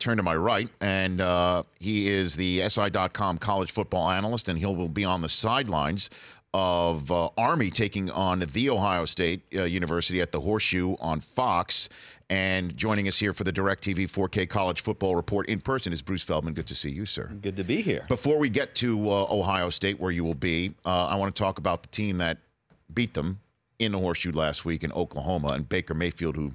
turn to my right, and he is the SI.com college football analyst, and he will be on the sidelines of Army taking on the Ohio State University at the Horseshoe on Fox. And joining us here for the DirecTV 4K College Football Report in person is Bruce Feldman. Good to see you, sir. Good to be here. Before we get to Ohio State, where you will be, I want to talk about the team that beat them in the Horseshoe last week in Oklahoma, and Baker Mayfield, who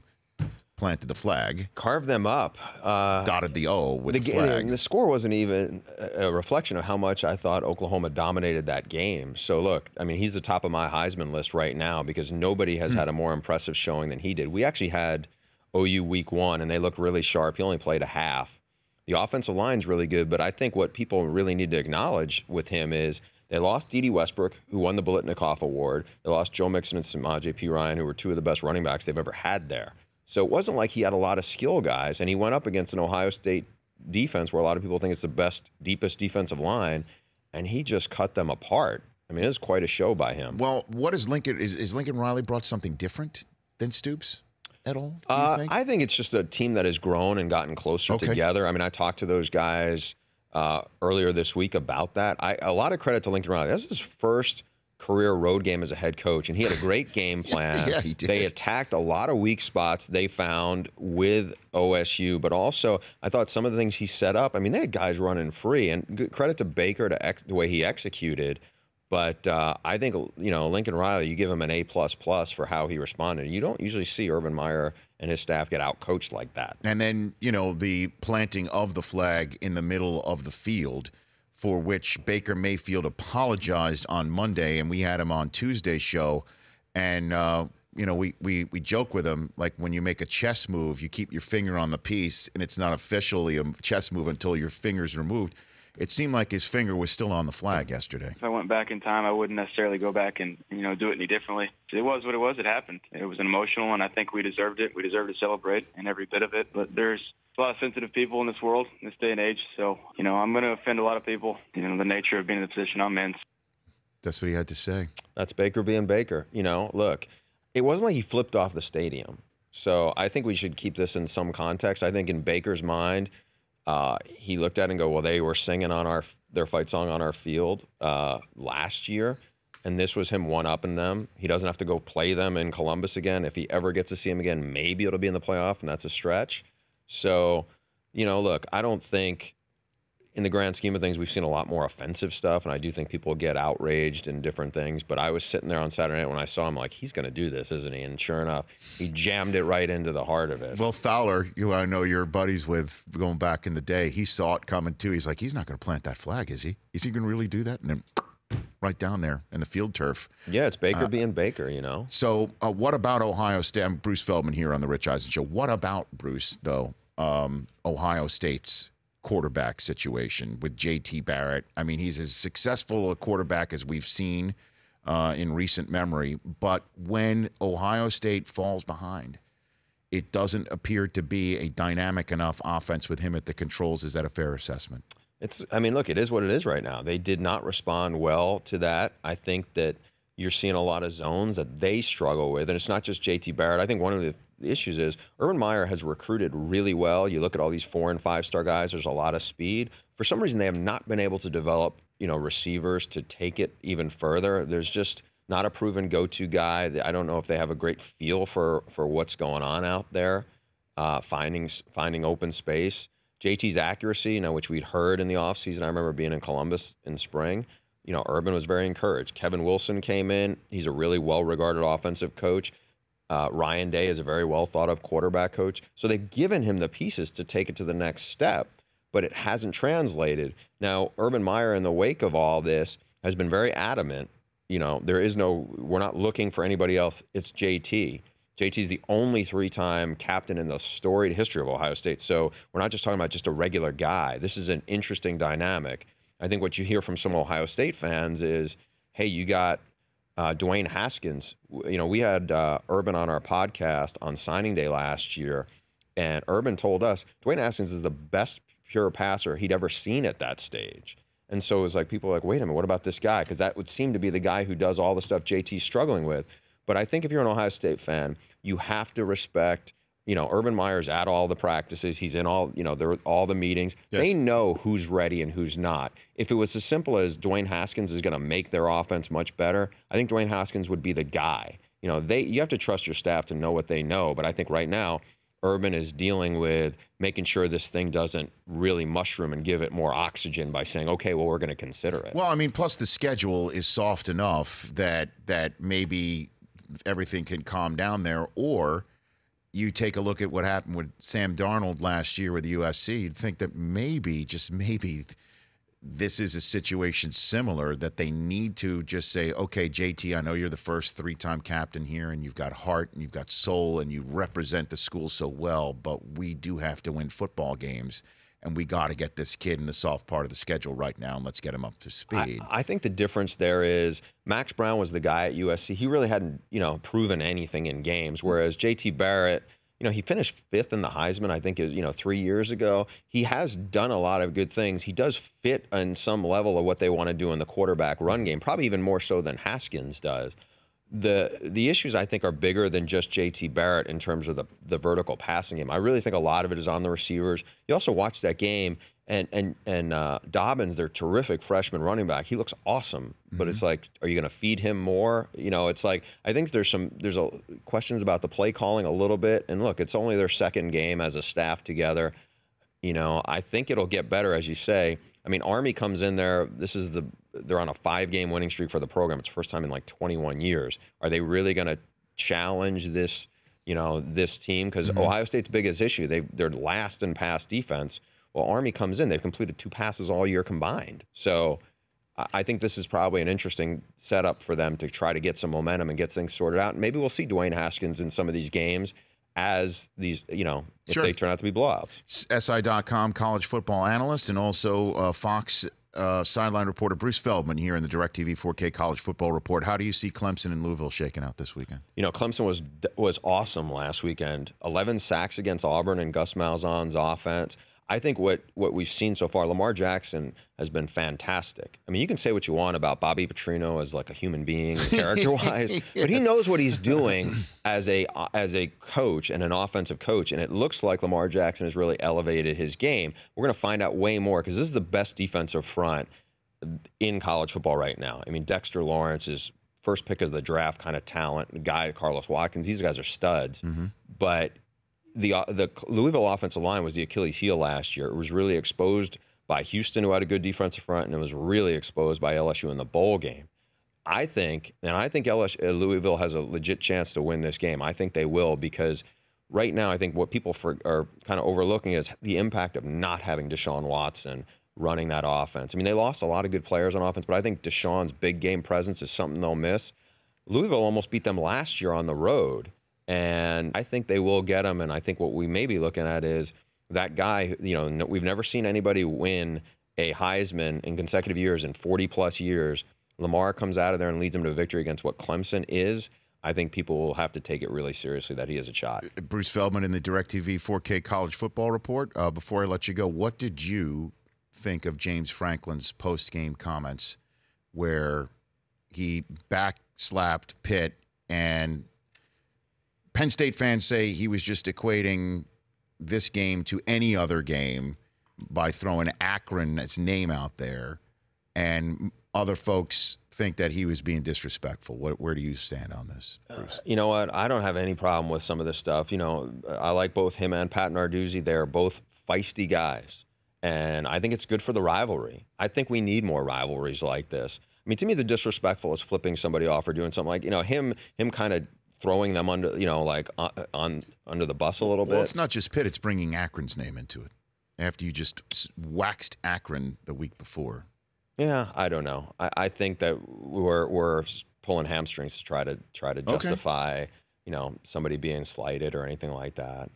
planted the flag. Carved them up. Dotted the O with the flag. The score wasn't even a reflection of how much I thought Oklahoma dominated that game. So, look, I mean, he's the top of my Heisman list right now because nobody has had a more impressive showing than he did. We actually had OU week 1, and they looked really sharp. He only played a half. The offensive line's really good, but I think what people really need to acknowledge with him is they lost D.D. Westbrook, who won the Biletnikoff Award. They lost Joe Mixon and Samaje Perine, who were two of the best running backs they've ever had there. So it wasn't like he had a lot of skill guys, and he went up against an Ohio State defense where a lot of people think it's the best, deepest defensive line, and he just cut them apart. I mean, it was quite a show by him. Well, what is Lincoln? Is Lincoln Riley brought something different than Stoops at all, do you think? I think it's just a team that has grown and gotten closer together. I mean, I talked to those guys earlier this week about that. A lot of credit to Lincoln Riley. That's his first career road game as a head coach, and he had a great game plan. Yeah, he did. They attacked a lot of weak spots they found with OSU, but also I thought some of the things he set up, I mean, they had guys running free, and good credit to Baker to the way he executed. But I think, you know, Lincoln Riley, you give him an A++ for how he responded. You don't usually see Urban Meyer and his staff get out-coached like that. And then, you know, the planting of the flag in the middle of the field, for which Baker Mayfield apologized on Monday, and we had him on Tuesday's show. And, you know, we joke with him, like when you make a chess move, you keep your finger on the piece, and it's not officially a chess move until your finger's removed. It seemed like his finger was still on the flag yesterday. If I went back in time, I wouldn't necessarily go back and, you know, do it any differently. It was what it was. It happened. It was emotional, and I think we deserved it. We deserve to celebrate in every bit of it. But there's a lot of sensitive people in this world, in this day and age. So, you know, I'm going to offend a lot of people, you know, the nature of being in the position I'm in. That's what he had to say. That's Baker being Baker. You know, look, it wasn't like he flipped off the stadium. So I think we should keep this in some context. I think in Baker's mind, he looked at it and go, well, they were singing on their fight song on our field last year, and this was him one-upping them. He doesn't have to go play them in Columbus again. If he ever gets to see him again, maybe it'll be in the playoff, and that's a stretch. So, you know, look, I don't think in the grand scheme of things we've seen a lot more offensive stuff, and I do think people get outraged in different things. But I was sitting there on Saturday night when I saw him, like, he's going to do this, isn't he? And sure enough, he jammed it right into the heart of it. Well, Fowler, I know you're buddies with going back in the day. He saw it coming too. He's like, he's not going to plant that flag, is he? Is he going to really do that? And then right down there in the field turf. Yeah, it's Baker being Baker, you know. So what about Ohio State? I'm Bruce Feldman here on the Rich Eisen Show. What about, Bruce, though, Ohio State's quarterback situation with J.T. Barrett? I mean, he's as successful a quarterback as we've seen in recent memory. But when Ohio State falls behind, it doesn't appear to be a dynamic enough offense with him at the controls. Is that a fair assessment? I mean, look, it is what it is right now. They did not respond well to that. I think that you're seeing a lot of zones that they struggle with. And it's not just J.T. Barrett. I think one of the issues is Urban Meyer has recruited really well. You look at all these 4- and 5-star guys, there's a lot of speed. For some reason, they have not been able to develop, you know, receivers to take it even further. There's just not a proven go-to guy. I don't know if they have a great feel for what's going on out there, finding open space. JT's accuracy, you know, which we'd heard in the offseason. I remember being in Columbus in spring. You know, Urban was very encouraged. Kevin Wilson came in. He's a really well-regarded offensive coach. Ryan Day is a very well-thought-of quarterback coach. So they've given him the pieces to take it to the next step, but it hasn't translated. Now, Urban Meyer, in the wake of all this, has been very adamant. You know, we're not looking for anybody else. It's JT. JT's the only 3-time captain in the storied history of Ohio State. So we're not just talking about just a regular guy. This is an interesting dynamic. I think what you hear from some Ohio State fans is, hey, you got Dwayne Haskins. You know, we had Urban on our podcast on signing day last year, and Urban told us Dwayne Haskins is the best pure passer he'd ever seen at that stage. And so it was like, people were like, wait a minute, what about this guy? Because that would seem to be the guy who does all the stuff JT's struggling with. But I think if you're an Ohio State fan, you have to respect Urban Meyer's at all the practices. He's in all, all the meetings. Yes. They know who's ready and who's not. If it was as simple as Dwayne Haskins is going to make their offense much better, I think Dwayne Haskins would be the guy. You have to trust your staff to know what they know. But I think right now, Urban is dealing with making sure this thing doesn't really mushroom and give it more oxygen by saying, okay, well, we're going to consider it. Well, I mean, plus the schedule is soft enough that maybe everything can calm down there. Or you take a look at what happened with Sam Darnold last year with USC, you'd think that maybe, just maybe, this is a situation similar that they need to just say, okay, JT, I know you're the first 3-time captain here, and you've got heart and you've got soul and you represent the school so well, but we do have to win football games, and we got to get this kid in the soft part of the schedule right now, and let's get him up to speed. I think the difference there is Max Brown was the guy at USC. He really hadn't, proven anything in games, whereas JT Barrett, he finished 5th in the Heisman, I think, 3 years ago. He has done a lot of good things. He does fit on some level of what they want to do in the quarterback run game, probably even more so than Haskins does. The issues, I think, are bigger than just JT Barrett in terms of the vertical passing game. I really think a lot of it is on the receivers. You also watch that game, and Dobbins, their terrific freshman running back, he looks awesome. But it's like, are you going to feed him more? It's like, I think there's questions about the play calling a little bit. And look, it's only their second game as a staff together. I think it'll get better, as you say. I mean, Army comes in there. They're on a 5-game winning streak for the program. It's the first time in like 21 years. Are they really going to challenge this, this team? Because Ohio State's biggest issue, they're last in pass defense. Well, Army comes in. They've completed 2 passes all year combined. So I think this is probably an interesting setup for them to try to get some momentum and get things sorted out. And maybe we'll see Dwayne Haskins in some of these games as these, if they turn out to be blowouts. SI.com college football analyst, and also Fox sideline reporter Bruce Feldman here in the DirecTV 4K college football report. How do you see Clemson and Louisville shaking out this weekend? Clemson was awesome last weekend. 11 sacks against Auburn and Gus Malzahn's offense. I think what we've seen so far, Lamar Jackson has been fantastic. I mean, you can say what you want about Bobby Petrino as like a human being, character-wise, but he knows what he's doing as a coach and an offensive coach, and it looks like Lamar Jackson has really elevated his game. We're going to find out way more because this is the best defensive front in college football right now. I mean, Dexter Lawrence is first pick of the draft kind of talent. The guy, Carlos Watkins, these guys are studs, but the Louisville offensive line was the Achilles heel last year. It was really exposed by Houston, who had a good defensive front, and it was really exposed by LSU in the bowl game. I think Louisville has a legit chance to win this game. I think they will, because right now I think what people are kind of overlooking is the impact of not having Deshaun Watson running that offense. I mean, they lost a lot of good players on offense, but I think Deshaun's big game presence is something they'll miss. Louisville almost beat them last year on the road. And I think they will get him. And I think what we may be looking at is that guy, we've never seen anybody win a Heisman in consecutive years, in 40-plus years. Lamar comes out of there and leads them to a victory against what Clemson is. I think people will have to take it really seriously that he has a shot. Bruce Feldman in the DirecTV 4K college football report. Before I let you go, what did you think of James Franklin's post-game comments where he backslapped Pitt, and Penn State fans say he was just equating this game to any other game by throwing Akron's name out there, and other folks think that he was being disrespectful? Where do you stand on this, Bruce? You know what? I don't have any problem with some of this stuff. I like both him and Pat Narduzzi. They're both feisty guys, and I think it's good for the rivalry. I think we need more rivalries like this. I mean, to me, the disrespectful is flipping somebody off or doing something like, him kind of throwing them under, under the bus a little bit. Well, it's not just Pitt; it's bringing Akron's name into it. After you just waxed Akron the week before. Yeah, I don't know. I think that we're pulling hamstrings to try to justify, somebody being slighted or anything like that.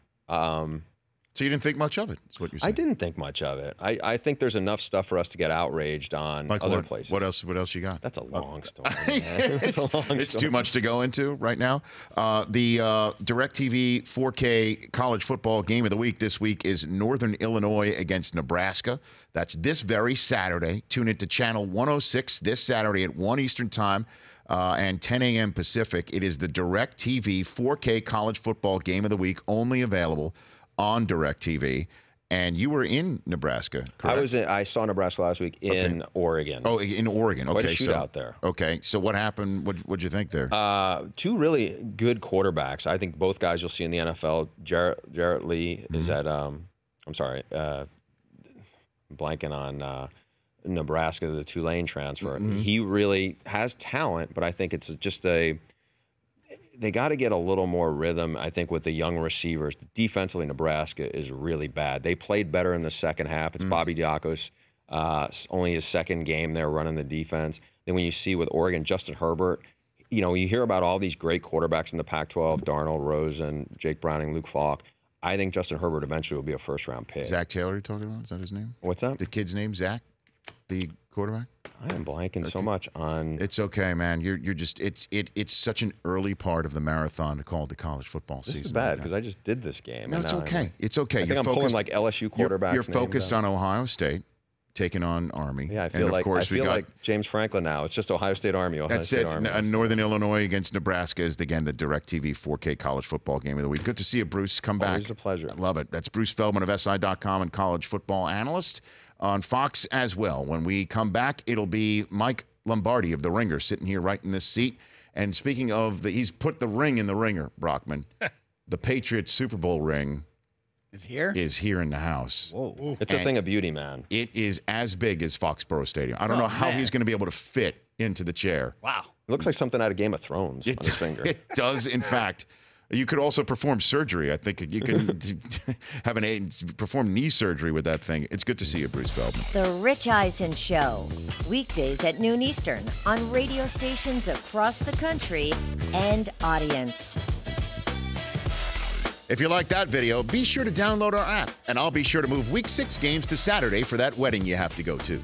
So you didn't think much of it, is what you're saying? I didn't think much of it. I think there's enough stuff for us to get outraged on like other what? places. What else you got? That's a long story. It's too much to go into right now. The DirecTV 4K college football game of the week this week is Northern Illinois against Nebraska. That's this very Saturday. Tune into Channel 106 this Saturday at 1 Eastern Time. and 10 a.m. Pacific. It is the DirecTV 4K college football game of the week, only available on DirecTV. And you were in Nebraska, correct? I saw Nebraska last week in Oregon. Oh, in Oregon. Okay, Quite a shootout there. Okay, so what happened? What'd you think there? Two really good quarterbacks. I think both guys you'll see in the NFL. Jarrett Lee is at. I'm sorry, blanking on Nebraska, the Tulane transfer. He really has talent, but I think it's just they got to get a little more rhythm, I think, with the young receivers. Defensively, Nebraska is really bad. They played better in the second half. It's Bobby Diakos, only his second game there running the defense. Then when you see with Oregon, Justin Herbert, you hear about all these great quarterbacks in the Pac-12, Darnold, Rosen, Jake Browning, Luke Falk. I think Justin Herbert eventually will be a first-round pick. Zach Taylor you're talking about? Is that his name? What's that? The kid's name, Zach? The quarterback? I am blanking so much on. It's okay, man. You're just it's such an early part of the marathon to call it the college football season. This is bad because I just did this game. No, it's okay. It's okay. I think I'm pulling like LSU quarterbacks. You're focused on Ohio State taking on Army. Yeah, I feel like James Franklin now. It's just Ohio State Army. That's it. Northern Illinois against Nebraska is again the DirecTV 4K college football game of the week. Good to see you, Bruce. Come back. Always a pleasure. I love it. That's Bruce Feldman of SI.com and college football analyst on Fox as well. When we come back, it'll be Mike Lombardi of The Ringer sitting here right in this seat. And speaking of he's put the ring in the ringer, Brockman. The Patriots Super Bowl ring is here in the house. Whoa. It's a thing of beauty, man. It is as big as Foxborough Stadium. I don't know how he's going to be able to fit into the chair. Wow. It looks like something out of Game of Thrones on his finger. It does, in fact. You could also perform surgery. I think you can perform knee surgery with that thing. It's good to see you, Bruce Feldman. The Rich Eisen Show. Weekdays at noon Eastern on radio stations across the country and audience. If you like that video, be sure to download our app. And I'll be sure to move Week 6 games to Saturday for that wedding you have to go to.